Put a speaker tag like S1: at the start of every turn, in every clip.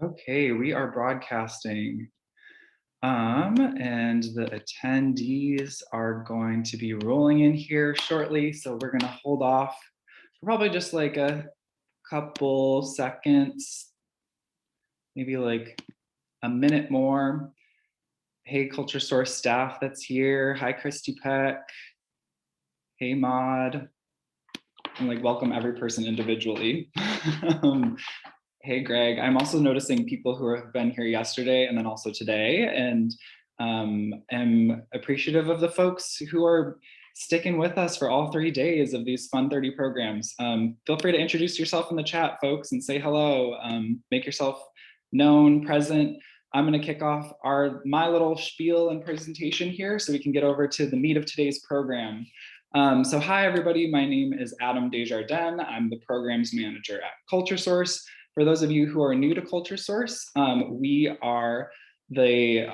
S1: Okay, we are broadcasting. And the attendees are going to be rolling in here shortly. So we're gonna hold off for probably just like a couple seconds, maybe like a minute more. Hey, Culture Source staff that's here. Hi, Christy Peck. Hey, Maud. And like welcome every person individually. um, Hey, Greg. I'm also noticing people who have been here yesterday and then also today, and am appreciative of the folks who are sticking with us for all 3 days of these Fun 30 programs. Feel free to introduce yourself in the chat, folks, and say hello. Make yourself known, present. I'm going to kick off my little spiel and presentation here so we can get over to the meat of today's program. So hi, everybody. My name is Adam DesJardins. I'm the programs manager at CultureSource. For those of you who are new to CultureSource, we are the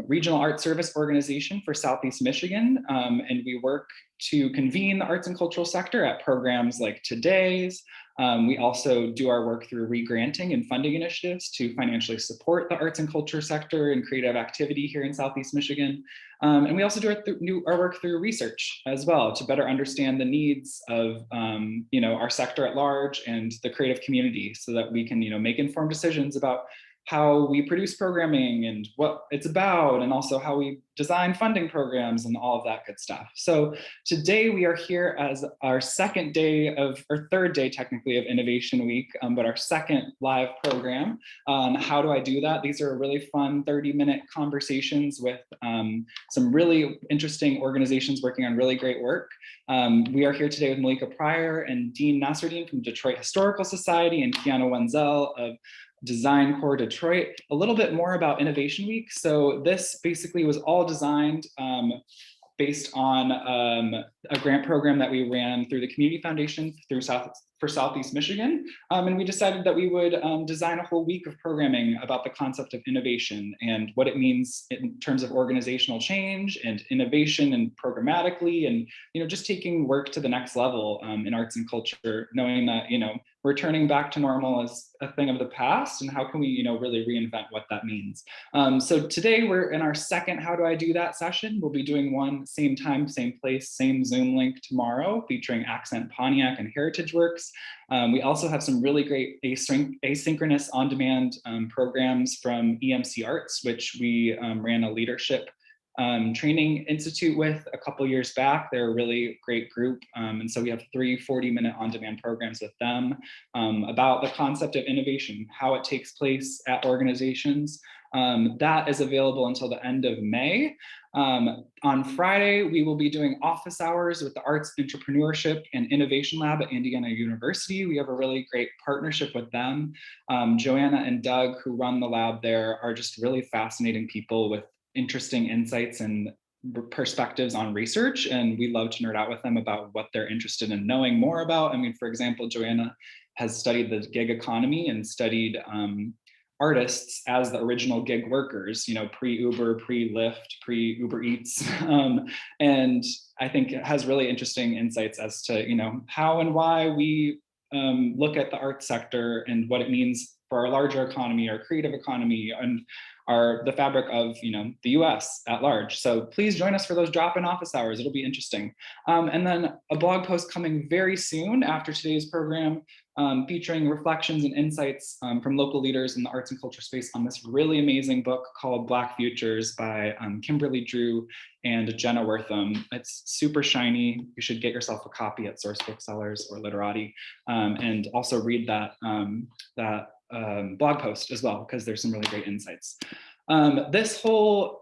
S1: regional art service organization for Southeast Michigan, and we work to convene the arts and cultural sector at programs like today's. We also do our work through re-granting and funding initiatives to financially support the arts and culture sector and creative activity here in Southeast Michigan. And we also do our work through research as well to better understand the needs of our sector at large and the creative community so that we can make informed decisions about how we produce programming and what it's about, and also how we design funding programs and all of that good stuff. So today we are here as our second day of, or third day technically, of Innovation Week, but our second live program on How Do I Do That? These are really fun 30-minute conversations with some really interesting organizations working on really great work. We are here today with Malika Pryor and Dean Nasreddine from Detroit Historical Society and Kiana Wenzell of Design Core Detroit. A little bit more about Innovation Week. So this basically was all designed based on a grant program that we ran through the Community Foundation for Southeast Michigan. And we decided that we would design a whole week of programming about the concept of innovation and what it means in terms of organizational change and innovation and programmatically, and just taking work to the next level in arts and culture, knowing that returning back to normal is a thing of the past, and how can we really reinvent what that means. So today we're in our second How Do I Do That session. We'll be doing one same time, same place, same Zoom link tomorrow, featuring Accent Pontiac and Heritage Works. We also have some really great asynchronous on-demand programs from EMC Arts, which we ran a leadership training institute with a couple years back. They're a really great group. And so we have 3 40-minute on-demand programs with them about the concept of innovation, how it takes place at organizations. That is available until the end of May. On Friday, we will be doing office hours with the Arts Entrepreneurship and Innovation Lab at Indiana University. We have a really great partnership with them. Joanna and Doug, who run the lab there, are just really fascinating people with interesting insights and perspectives on research, and we love to nerd out with them about what they're interested in knowing more about. I mean, for example, Joanna has studied the gig economy and studied artists as the original gig workers, pre-Uber, pre-Lyft, pre-Uber Eats. And I think it has really interesting insights as to, how and why we look at the arts sector and what it means for our larger economy, our creative economy, and the fabric of the US at large. So please join us for those drop-in office hours. It'll be interesting. And then a blog post coming very soon after today's program, featuring reflections and insights from local leaders in the arts and culture space on this really amazing book called Black Futures by Kimberly Drew and Jenna Wortham. It's super shiny. You should get yourself a copy at Source Booksellers or Literati, and also read that blog post as well, because there's some really great insights. This whole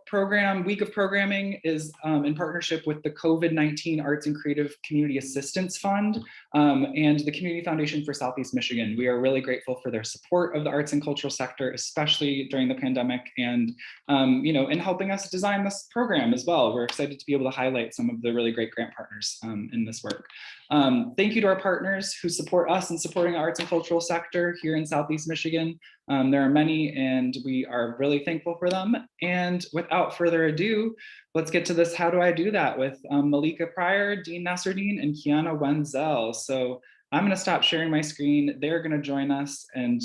S1: week of programming is in partnership with the COVID-19 Arts and Creative Community Assistance Fund and the Community Foundation for Southeast Michigan. We are really grateful for their support of the arts and cultural sector, especially during the pandemic, and in helping us design this program as well. We're excited to be able to highlight some of the really great grant partners in this work. Thank you to our partners who support us in supporting the arts and cultural sector here in Southeast Michigan. There are many, and we are really thankful for them. And without further ado, let's get to this How Do I Do That with Malika Pryor, Dean Nasreddine, and Kiana Wenzell. So I'm going to stop sharing my screen. They're going to join us and,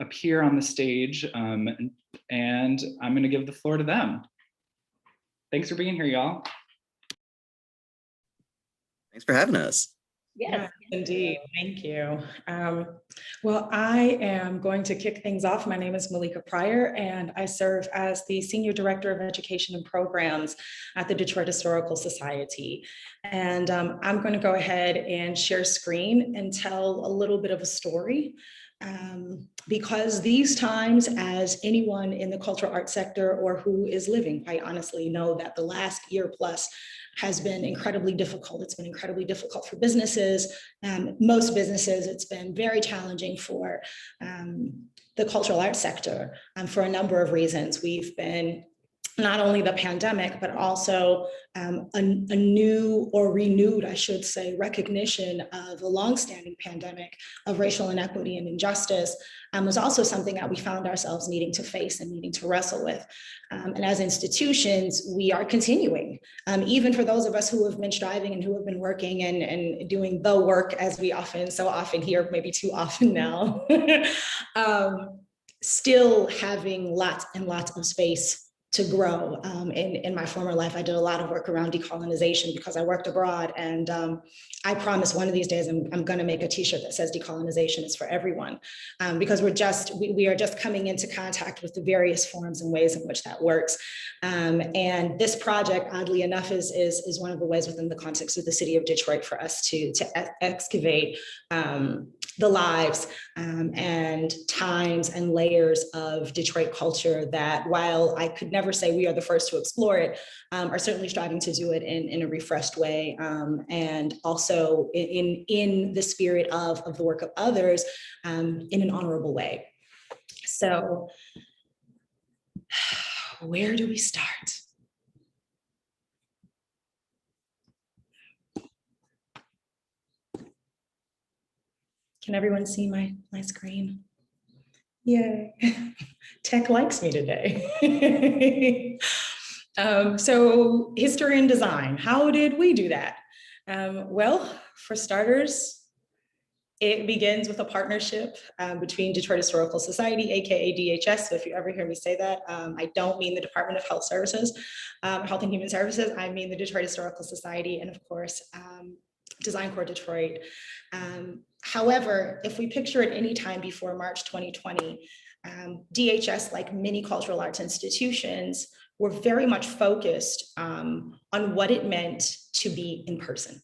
S1: appear on the stage. And I'm going to give the floor to them. Thanks for being here, y'all.
S2: Thanks for having us.
S3: Yes, indeed. Thank you. Well, I am going to kick things off. My name is Malika Pryor, and I serve as the Senior Director of Education and Programs at the Detroit Historical Society. And I'm going to go ahead and share screen and tell a little bit of a story. Because these times, as anyone in the cultural arts sector or who is living, quite honestly, know that the last year plus has been incredibly difficult. It's been incredibly difficult for businesses. Most businesses, it's been very challenging for the cultural arts sector for a number of reasons. We've been not only the pandemic, but also a new or renewed, I should say, recognition of the longstanding pandemic of racial inequity and injustice was also something that we found ourselves needing to face and needing to wrestle with. And as institutions, we are continuing, even for those of us who have been striving and who have been working and doing the work, as we so often hear, maybe too often now, still having lots and lots of space to grow. In my former life, I did a lot of work around decolonization because I worked abroad. And I promise one of these days, I'm going to make a t-shirt that says decolonization is for everyone, because we are just coming into contact with the various forms and ways in which that works. And this project, oddly enough, is one of the ways within the context of the city of Detroit for us to excavate the lives and times and layers of Detroit culture that, while I could never say we are the first to explore it, are certainly striving to do it in a refreshed way, and also in the spirit of the work of others, in an honorable way. So where do we start? Can everyone see my screen? Yay. Tech likes me today. So history and design, how did we do that? Well, for starters, it begins with a partnership between Detroit Historical Society, AKA DHS. So if you ever hear me say that, I don't mean the Department of Health Services, Health and Human Services. I mean the Detroit Historical Society, and of course, Design Corps Detroit. However, if we picture it any time before March 2020, DHS, like many cultural arts institutions, were very much focused on what it meant to be in person,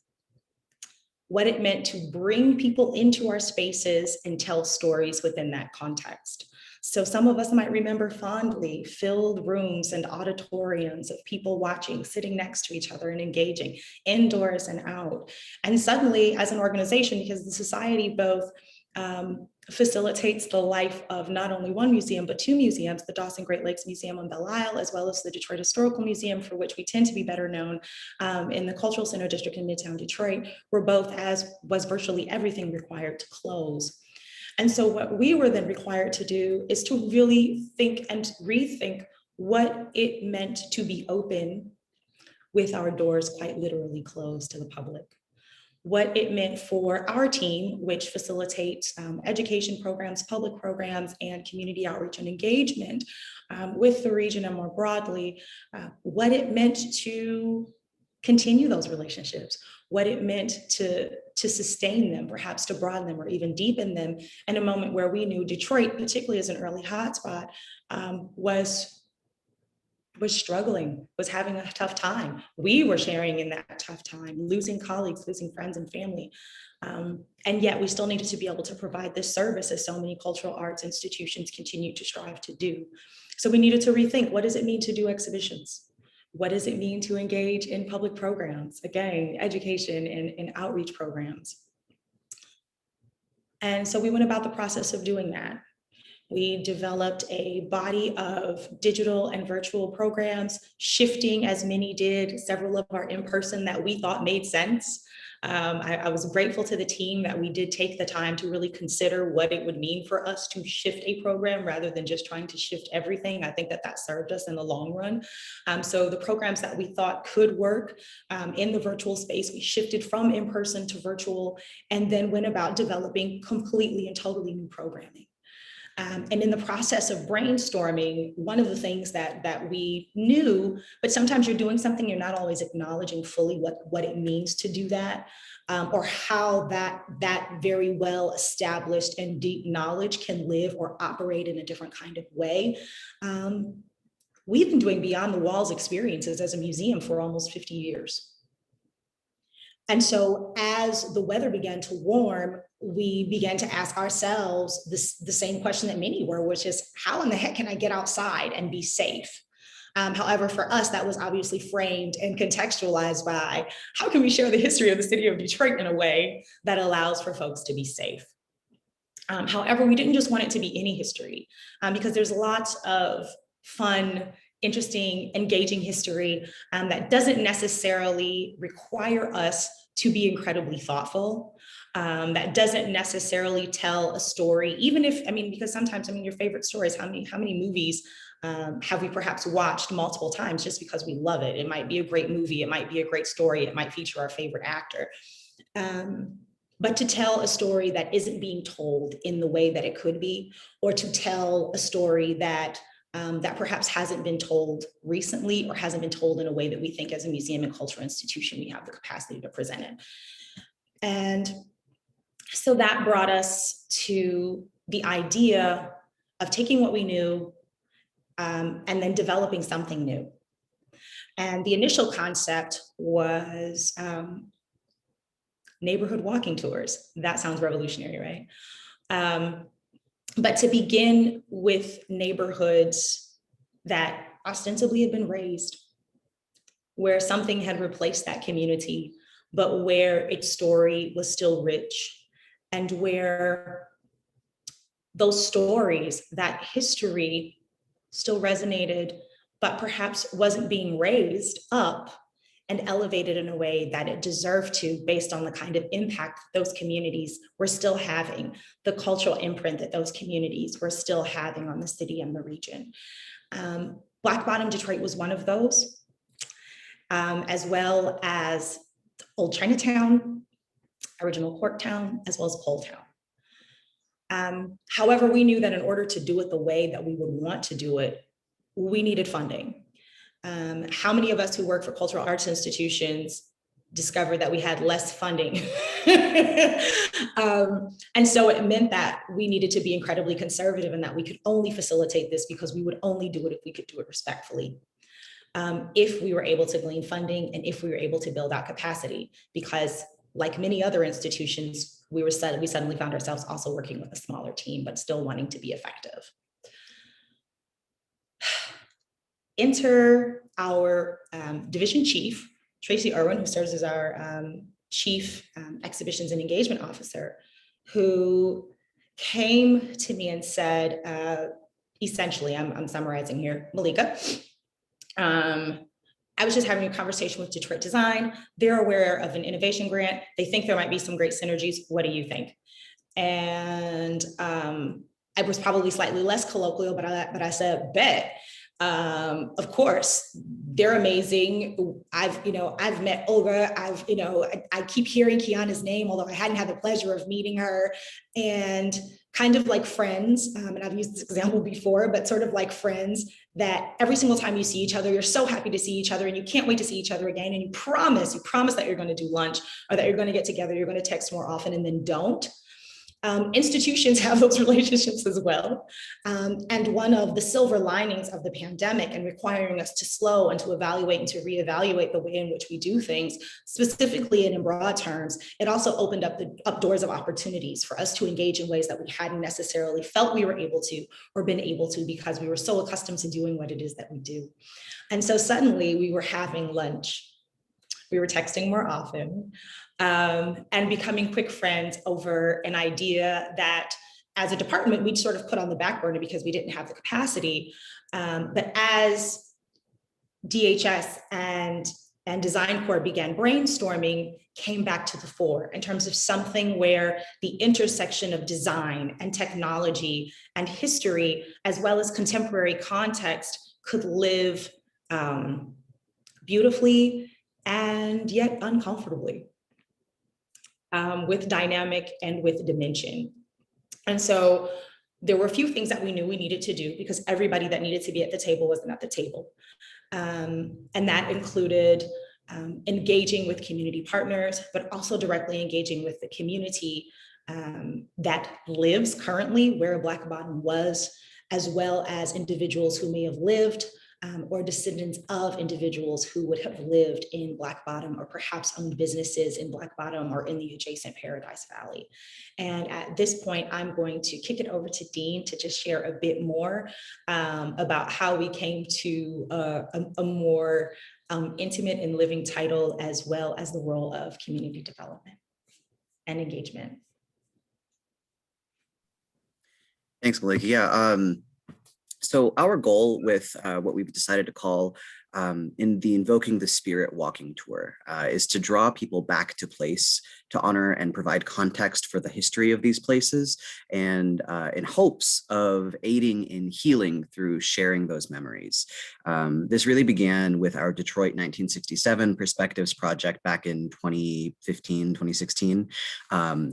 S3: what it meant to bring people into our spaces and tell stories within that context. So some of us might remember fondly filled rooms and auditoriums of people watching, sitting next to each other and engaging indoors and out. And suddenly, as an organization, because the society both facilitates the life of not only one museum, but two museums, the Dawson Great Lakes Museum on Belle Isle, as well as the Detroit Historical Museum, for which we tend to be better known in the Cultural Center District in Midtown Detroit, were both, as was virtually everything, required to close. And so what we were then required to do is to really think and rethink what it meant to be open with our doors quite literally closed to the public. What it meant for our team, which facilitates education programs, public programs, and community outreach and engagement with the region and more broadly, what it meant to continue those relationships, what it meant to sustain them, perhaps to broaden them or even deepen them in a moment where we knew Detroit, particularly as an early hotspot, was struggling, was having a tough time. We were sharing in that tough time, losing colleagues, losing friends and family. And yet we still needed to be able to provide this service as so many cultural arts institutions continue to strive to do. So we needed to rethink, what does it mean to do exhibitions? What does it mean to engage in public programs? Again, education and outreach programs. And so we went about the process of doing that. We developed a body of digital and virtual programs, shifting, as many did, several of our in-person that we thought made sense I was grateful to the team that we did take the time to really consider what it would mean for us to shift a program rather than just trying to shift everything. I think that served us in the long run. So the programs that we thought could work in the virtual space, we shifted from in-person to virtual, and then went about developing completely and totally new programming. And in the process of brainstorming, one of the things that we knew, but sometimes you're doing something, you're not always acknowledging fully what it means to do that, or how that very well established and deep knowledge can live or operate in a different kind of way. We've been doing beyond the walls experiences as a museum for almost 50 years. And so as the weather began to warm, we began to ask ourselves the same question that many were, which is, how in the heck can I get outside and be safe? However, for us, that was obviously framed and contextualized by, how can we share the history of the city of Detroit in a way that allows for folks to be safe? However, we didn't just want it to be any history, because there's lots of fun, interesting, engaging history that doesn't necessarily require us to be incredibly thoughtful, that doesn't necessarily tell a story, even if, because sometimes, your favorite stories, how many movies have we perhaps watched multiple times just because we love it? It might be a great movie, it might be a great story, it might feature our favorite actor. But to tell a story that isn't being told in the way that it could be, or to tell a story that that perhaps hasn't been told recently, or hasn't been told in a way that we think as a museum and cultural institution we have the capacity to present it. And so that brought us to the idea of taking what we knew and then developing something new. And the initial concept was neighborhood walking tours. That sounds revolutionary, right? But to begin with neighborhoods that ostensibly had been razed, where something had replaced that community, but where its story was still rich, and where those stories, that history still resonated, but perhaps wasn't being raised up and elevated in a way that it deserved to, based on the kind of impact those communities were still having, the cultural imprint that those communities were still having on the city and the region. Black Bottom Detroit was one of those, as well as Old Chinatown, Original Corktown, as well as Pole Town. However, we knew that in order to do it the way that we would want to do it, we needed funding. How many of us who work for cultural arts institutions discovered that we had less funding? And so it meant that we needed to be incredibly conservative, and that we could only facilitate this because we would only do it if we could do it respectfully. If we were able to glean funding, and if we were able to build out capacity, because like many other institutions, we suddenly found ourselves also working with a smaller team, but still wanting to be effective. Enter our division chief, Tracy Irwin, who serves as our chief exhibitions and engagement officer, who came to me and said, essentially, I'm summarizing here, Malika, I was just having a conversation with Detroit Design. They're aware of an innovation grant. They think there might be some great synergies. What do you think? And I was probably slightly less colloquial, but I said, bet. Of course, they're amazing. I've met Olga. I keep hearing Kiana's name, although I hadn't had the pleasure of meeting her, and kind of like friends. And I've used this example before, but sort of like friends that every single time you see each other, you're so happy to see each other and you can't wait to see each other again. And you promise that you're going to do lunch, or that you're going to get together, you're going to text more often, and then don't. Institutions have those relationships as well. And one of the silver linings of the pandemic, and requiring us to slow and to evaluate and to reevaluate the way in which we do things, specifically and in broad terms, it also opened up doors of opportunities for us to engage in ways that we hadn't necessarily felt we were able to, or been able to, because we were so accustomed to doing what it is that we do. And so suddenly we were having lunch. We were texting more often, and becoming quick friends over an idea that as a department, we'd sort of put on the back burner because we didn't have the capacity. But as DHS and and Design Core began brainstorming came back to the fore in terms of something where the intersection of design and technology and history, as well as contemporary context, could live beautifully and yet uncomfortably, with dynamic and with dimension. And so there were a few things that we knew we needed to do because everybody that needed to be at the table wasn't at the table. And that included engaging with community partners, but also directly engaging with the community that lives currently where Black Bottom was, as well as individuals who may have lived or descendants of individuals who would have lived in Black Bottom or perhaps owned businesses in Black Bottom or in the adjacent Paradise Valley. And at this point, I'm going to kick it over to Dean to just share a bit more about how we came to a more intimate and living title, as well as the role of community development and engagement.
S2: Thanks, Malika. Yeah. So our goal with what we've decided to call in the Invoking the Spirit walking tour is to draw people back to place, to honor and provide context for the history of these places, and in hopes of aiding in healing through sharing those memories. This really began with our Detroit 1967 Perspectives project back in 2015, 2016,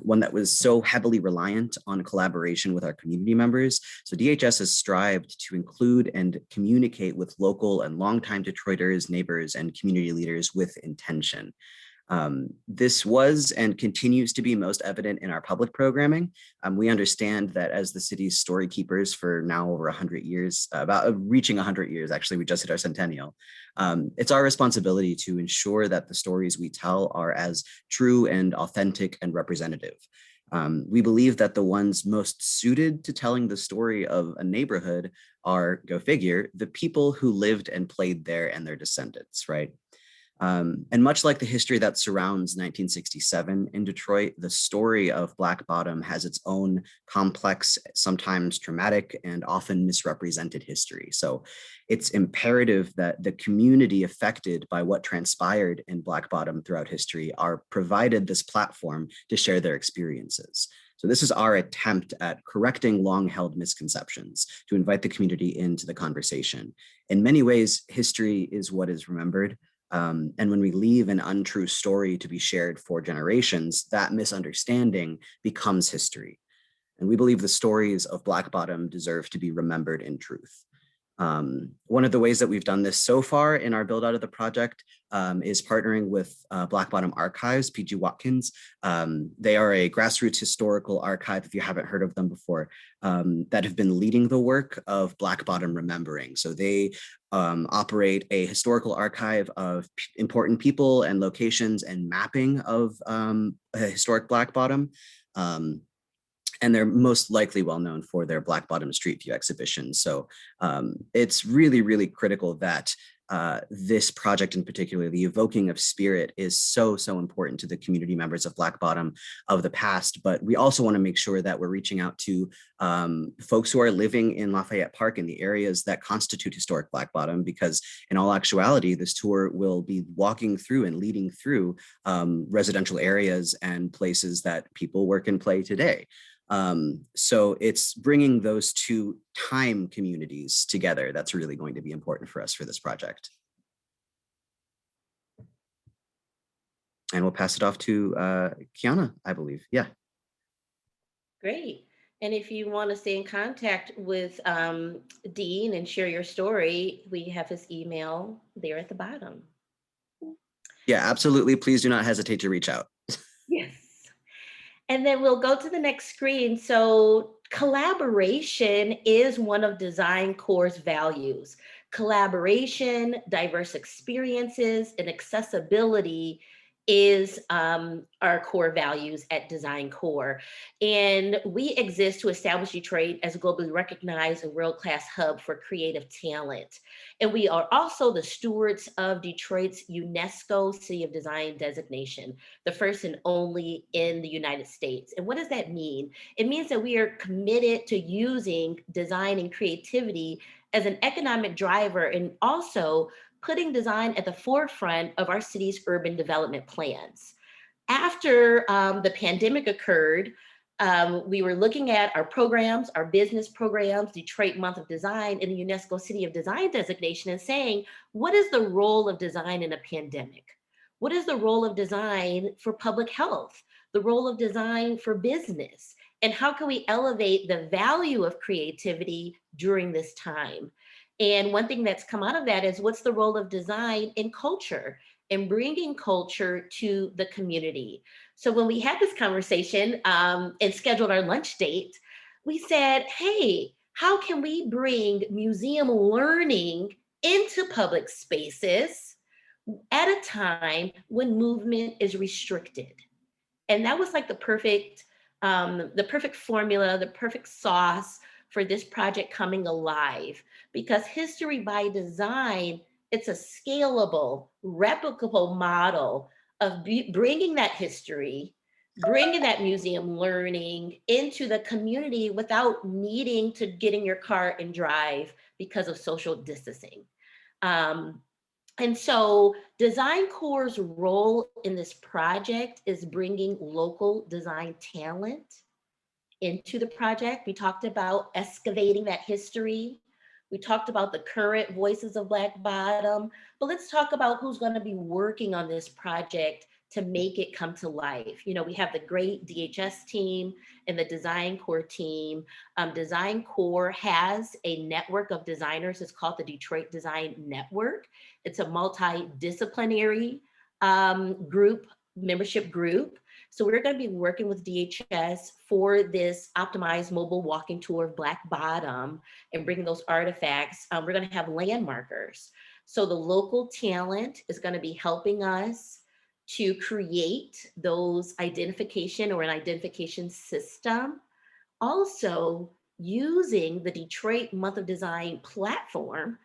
S2: one that was so heavily reliant on collaboration with our community members. So DHS has strived to include and communicate with local and longtime Detroiters, neighbors, and community leaders with intention. This was and continues to be most evident in our public programming. We understand that as the city's story keepers for now over 100 years, about reaching 100 years, actually, we just hit our centennial. It's our responsibility to ensure that the stories we tell are as true and authentic and representative. We believe that the ones most suited to telling the story of a neighborhood are, go figure, the people who lived and played there and their descendants, right? And much like the history that surrounds 1967 in Detroit, the story of Black Bottom has its own complex, sometimes traumatic, and often misrepresented history. So it's imperative that the community affected by what transpired in Black Bottom throughout history are provided this platform to share their experiences. So this is our attempt at correcting long-held misconceptions to invite the community into the conversation. In many ways, history is what is remembered. And when we leave an untrue story to be shared for generations, that misunderstanding becomes history. And we believe the stories of Black Bottom deserve to be remembered in truth. One of the ways that we've done this so far in our build out of the project is partnering with Black Bottom Archives, PG Watkins. They are a grassroots historical archive, if you haven't heard of them before, that have been leading the work of Black Bottom remembering. So they operate a historical archive of important people and locations and mapping of historic Black Bottom. And they're most likely well known for their Black Bottom Street View exhibition. So it's really, really critical that this project in particular, the evoking of spirit, is so important to the community members of Black Bottom of the past. But we also want to make sure that we're reaching out to folks who are living in Lafayette Park in the areas that constitute historic Black Bottom, because in all actuality, this tour will be walking through and leading through residential areas and places that people work and play today. So it's bringing those two time communities together that's really going to be important for us for this project. And we'll pass it off to Kiana, I believe. Yeah.
S4: Great. And if you want to stay in contact with Dean and share your story, we have his email there at the bottom.
S2: Yeah, absolutely. Please do not hesitate to reach out.
S4: Yes. And then we'll go to the next screen. So collaboration is one of Design Core's values. Collaboration, diverse experiences, and accessibility is our core values at Design Core. And we exist to establish Detroit as a globally recognized and world-class hub for creative talent. And we are also the stewards of Detroit's UNESCO City of Design designation, the first and only in the United States. And what does that mean? It means that we are committed to using design and creativity as an economic driver and also putting design at the forefront of our city's urban development plans. After the pandemic occurred, we were looking at our programs, our business programs, Detroit Month of Design, and the UNESCO City of Design designation, and saying, what is the role of design in a pandemic? What is the role of design for public health? The role of design for business? And how can we elevate the value of creativity during this time? And one thing that's come out of that is, what's the role of design in culture and bringing culture to the community? So when we had this conversation and scheduled our lunch date, we said, hey, how can we bring museum learning into public spaces at a time when movement is restricted? And that was like the perfect formula, the perfect sauce for this project coming alive, because history by design, it's a scalable, replicable model of bringing that history, bringing that museum learning into the community without needing to get in your car and drive because of social distancing. And so Design Corps' role in this project is bringing local design talent into the project. We talked about excavating that history. We talked about the current voices of Black Bottom, but let's talk about who's going to be working on this project to make it come to life. You know, we have the great DHS team and the Design Corps team. Design Corps has a network of designers. It's called the Detroit Design Network. It's a multidisciplinary membership group. So we're going to be working with DHS for this optimized mobile walking tour of Black Bottom and bringing those artifacts. We're going to have landmarkers. So the local talent is going to be helping us to create those identification or an identification system. Also using the Detroit Month of Design platform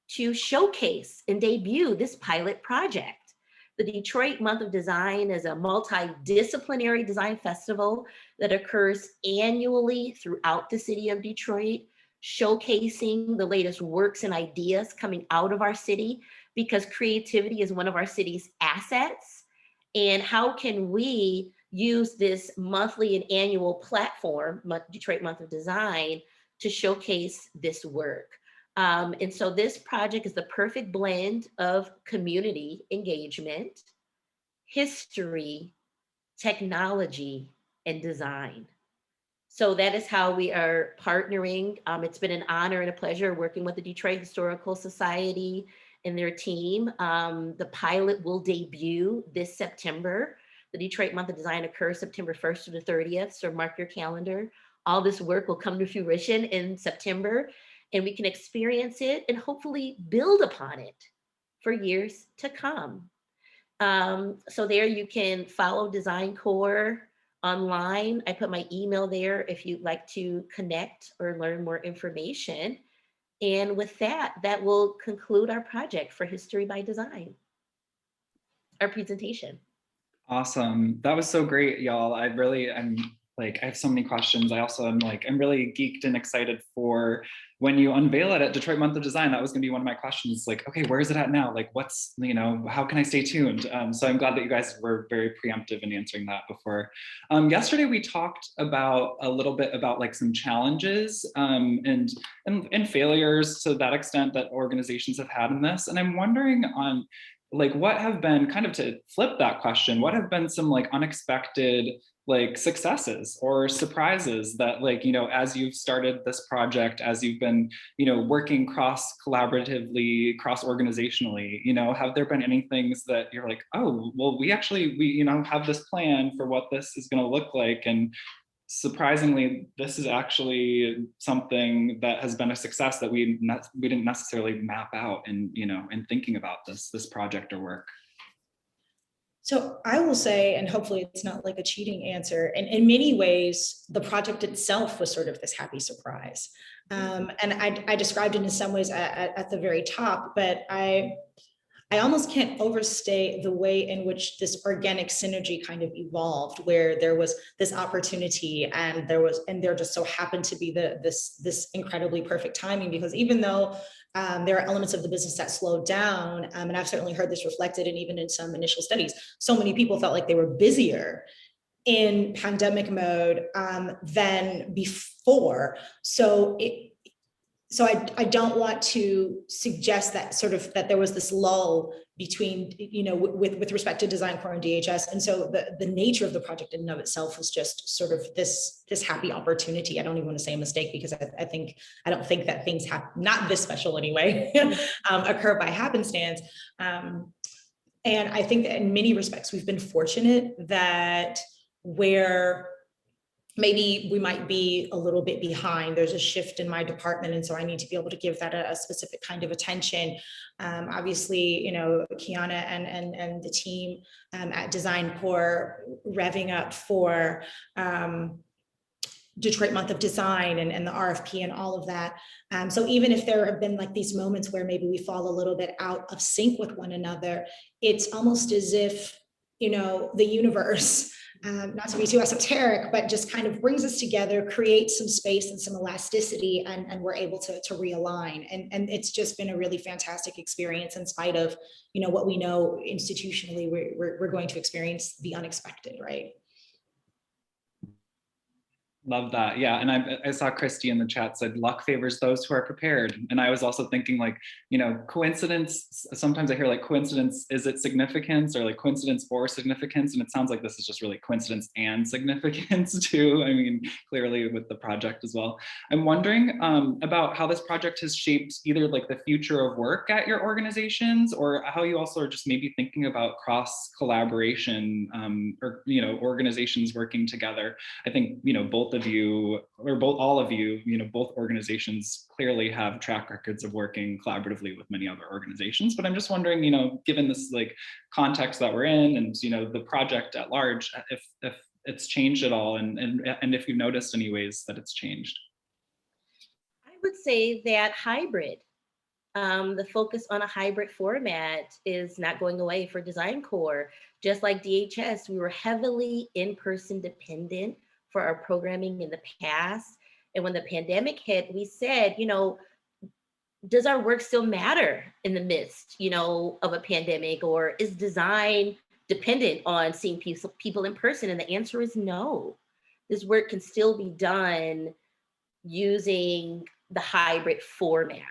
S4: to showcase and debut this pilot project. The Detroit Month of Design is a multidisciplinary design festival that occurs annually throughout the city of Detroit, showcasing the latest works and ideas coming out of our city, because creativity is one of our city's assets. And how can we use this monthly and annual platform, Detroit Month of Design, to showcase this work? And so this project is the perfect blend of community engagement, history, technology, and design. So that is how we are partnering. It's been an honor and a pleasure working with the Detroit Historical Society and their team. The pilot will debut this September. The Detroit Month of Design occurs September 1st to the 30th, so mark your calendar. All this work will come to fruition in September, and we can experience it and hopefully build upon it for years to come. So there you can follow Design Corps online. I put my email there if you'd like to connect or learn more information. And with that, that will conclude our project for History by Design, our presentation.
S1: Awesome. That was so great, y'all. I have so many questions. I also am I'm really geeked and excited for when you unveil it at Detroit Month of Design. That was going to be one of my questions. Okay, where is it at now? What's, how can I stay tuned? So I'm glad that you guys were very preemptive in answering that before. Yesterday, we talked about a little bit about some challenges and failures to that extent that organizations have had in this. And I'm wondering on what have been, kind of to flip that question, what have been some unexpected successes or surprises that as you've started this project, as you've been working cross collaboratively, cross organizationally, have there been any things that you're oh well, we have this plan for what this is going to look like, and surprisingly this is actually something that has been a success that we didn't necessarily map out in thinking about this project or work?
S3: So I will say, and hopefully it's not a cheating answer, and in many ways, the project itself was sort of this happy surprise. And I described it in some ways at the very top, but I almost can't overstate the way in which this organic synergy kind of evolved, where there was this opportunity and there just so happened to be this incredibly perfect timing, because even though there are elements of the business that slowed down, and I've certainly heard this reflected and even in some initial studies, so many people felt like they were busier in pandemic mode than before. So I don't want to suggest that that there was this lull between, with respect to Design Core and DHS. And so the nature of the project in and of itself was just sort of this happy opportunity. I don't even want to say a mistake, because I don't think that things have, not this special anyway, occur by happenstance. And I think that in many respects, we've been fortunate that where maybe we might be a little bit behind, there's a shift in my department, and so I need to be able to give that a specific kind of attention. Obviously, Kiana and the team at Design Core revving up for Detroit Month of Design and the RFP and all of that. So even if there have been like these moments where maybe we fall a little bit out of sync with one another, it's almost as if, the universe, not to be too esoteric, but just kind of brings us together, creates some space and some elasticity, and we're able to realign. And it's just been a really fantastic experience, in spite of, what we know institutionally, we're going to experience the unexpected, right?
S1: Love that. Yeah. And I saw Christy in the chat said, luck favors those who are prepared. And I was also thinking like, coincidence. Sometimes I hear like coincidence, is it significance, or like coincidence or significance? And it sounds like this is just really coincidence and significance too. I mean, clearly with the project as well. I'm wondering about how this project has shaped either like the future of work at your organizations, or how you also are just maybe thinking about cross collaboration, or, organizations working together. I think, both of you, or all of you, both organizations clearly have track records of working collaboratively with many other organizations. But I'm just wondering, given this like context that we're in, and the project at large, if it's changed at all, and if you've noticed any ways that it's changed.
S4: I would say that hybrid, the focus on a hybrid format is not going away for Design Core. Just like DHS, we were heavily in-person dependent for our programming in the past. And when the pandemic hit, we said, does our work still matter in the midst, of a pandemic, or is design dependent on seeing people in person? And the answer is no. This work can still be done using the hybrid format.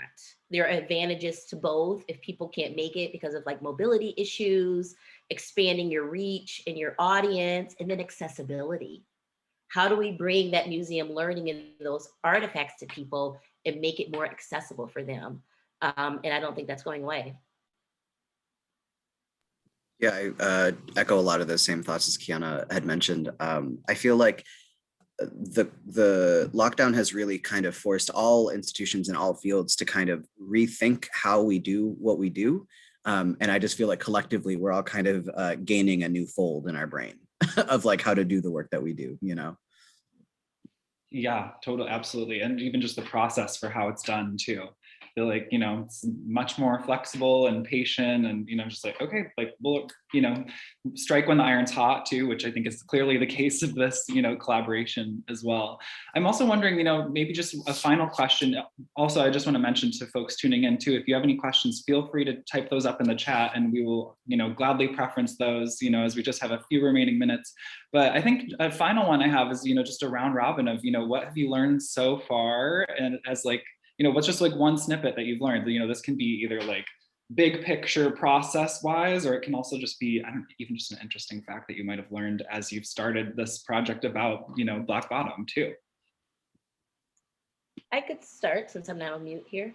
S4: There are advantages to both if people can't make it because of like mobility issues, expanding your reach and your audience, and then accessibility. How do we bring that museum learning and those artifacts to people and make it more accessible for them? And I don't think that's going away.
S2: Yeah, I echo a lot of the same thoughts as Kiana had mentioned. I feel like the lockdown has really kind of forced all institutions in all fields to kind of rethink how we do what we do. And I just feel like collectively we're all kind of gaining a new fold in our brain of like how to do the work that we do,
S1: Yeah, totally, absolutely. And even just the process for how it's done too. I feel like, it's much more flexible and patient, and, just like, okay, like, we'll, strike when the iron's hot too, which I think is clearly the case of this, collaboration as well. I'm also wondering, maybe just a final question. Also, I just want to mention to folks tuning in too, if you have any questions, feel free to type those up in the chat, and we will, gladly preference those, as we just have a few remaining minutes. But I think a final one I have is, just a round robin of, what have you learned so far? And as like, what's just like one snippet that you've learned? This can be either like big picture process wise, or it can also just be, I don't know, even just an interesting fact that you might have learned as you've started this project about, Black Bottom too.
S4: I could start since I'm now on mute here.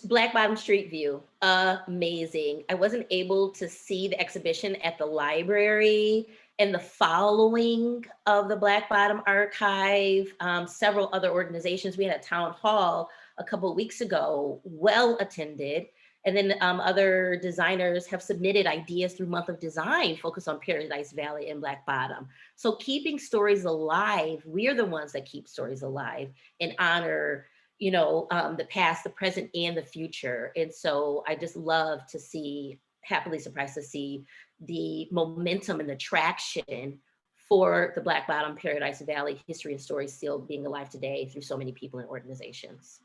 S4: Black Bottom Street View, amazing. I wasn't able to see the exhibition at the library and the following of the Black Bottom Archive, several other organizations. We had a town hall a couple of weeks ago, well attended. And then other designers have submitted ideas through Month of Design, focused on Paradise Valley and Black Bottom. So keeping stories alive, we are the ones that keep stories alive and honor, the past, the present, and the future. And so I just love to see happily surprised to see the momentum and the traction for the Black Bottom Paradise Valley history and story still being alive today through so many people and organizations.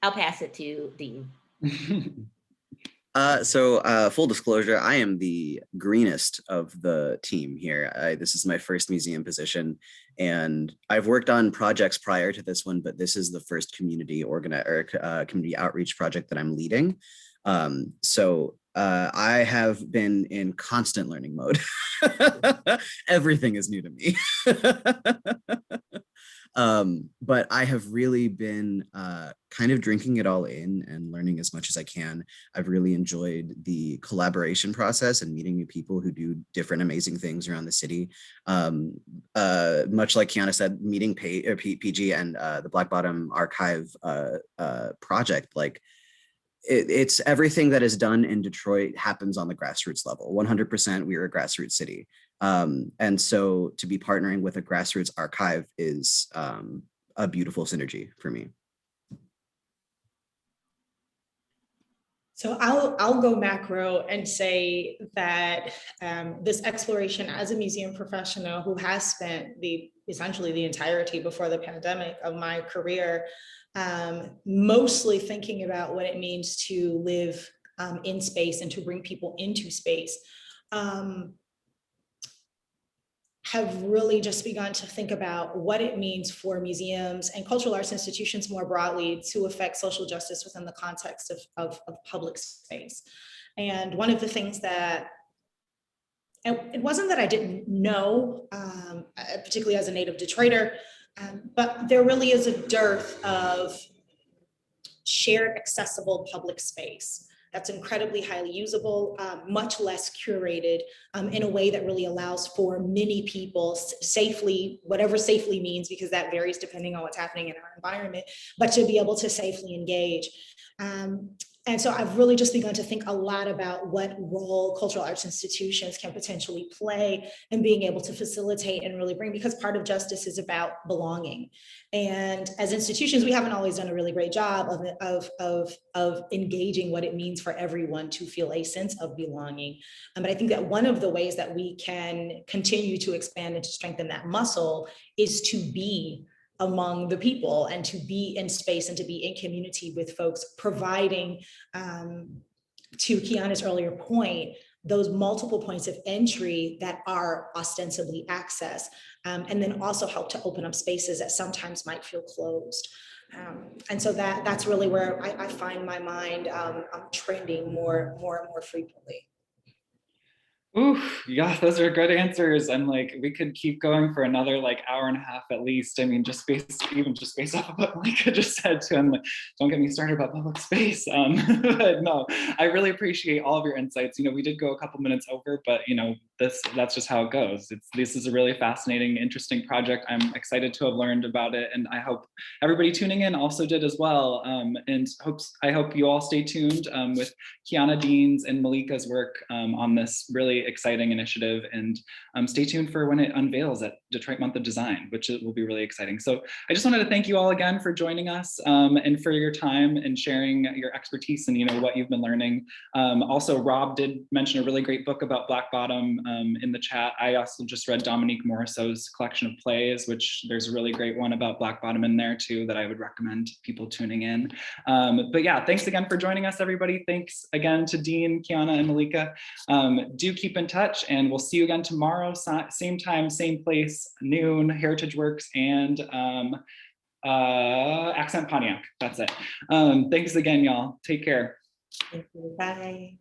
S4: I'll pass it to Dean.
S2: Full disclosure, I am the greenest of the team here. This is my first museum position, and I've worked on projects prior to this one, but this is the first community outreach project that I'm leading. I have been in constant learning mode. Everything is new to me. But I have really been kind of drinking it all in and learning as much as I can. I've really enjoyed the collaboration process and meeting new people who do different amazing things around the city. Much like Kiana said, meeting PG and the Black Bottom Archive project, like it's everything that is done in Detroit happens on the grassroots level. 100%, we are a grassroots city. And so to be partnering with a grassroots archive is a beautiful synergy for me.
S3: So I'll go macro and say that this exploration as a museum professional who has spent essentially the entirety before the pandemic of my career, mostly thinking about what it means to live in space and to bring people into space, have really just begun to think about what it means for museums and cultural arts institutions more broadly to affect social justice within the context of public space. And one of the things that, it wasn't that I didn't know, particularly as a native Detroiter, but there really is a dearth of shared accessible public space that's incredibly highly usable, much less curated, in a way that really allows for many people safely, whatever safely means, because that varies depending on what's happening in our environment, but to be able to safely engage. And so I've really just begun to think a lot about what role cultural arts institutions can potentially play in being able to facilitate and really bring, because part of justice is about belonging. And as institutions, we haven't always done a really great job of engaging what it means for everyone to feel a sense of belonging. But I think that one of the ways that we can continue to expand and to strengthen that muscle is to be among the people and to be in space and to be in community with folks, providing, to Kiana's earlier point, those multiple points of entry that are ostensibly access, and then also help to open up spaces that sometimes might feel closed. And so that's really where I find my mind trending more and more frequently.
S1: Ooh, yeah, those are good answers. I'm like, we could keep going for another like hour and a half at least. I mean, just based off of what Malika just said to him, like, don't get me started about public space. But no, I really appreciate all of your insights. You know, we did go a couple minutes over, but you know, that's just how it goes. This is a really fascinating, interesting project. I'm excited to have learned about it, and I hope everybody tuning in also did as well. And I hope you all stay tuned with Kiana Dean's and Malika's work on this really exciting initiative, and stay tuned for when it unveils at Detroit Month of Design, which will be really exciting. So I just wanted to thank you all again for joining us and for your time and sharing your expertise and what you've been learning. Also, Rob did mention a really great book about Black Bottom in the chat. I also just read Dominique Morisseau's collection of plays, which there's a really great one about Black Bottom in there too that I would recommend people tuning in. But yeah, thanks again for joining us, everybody. Thanks again to Dean, Kiana, and Malika. Do keep in touch, and we'll see you again tomorrow, same time, same place, noon, Heritage Works and Accent Pontiac. That's it. Thanks again, y'all. Take care.
S3: Thank you. Bye.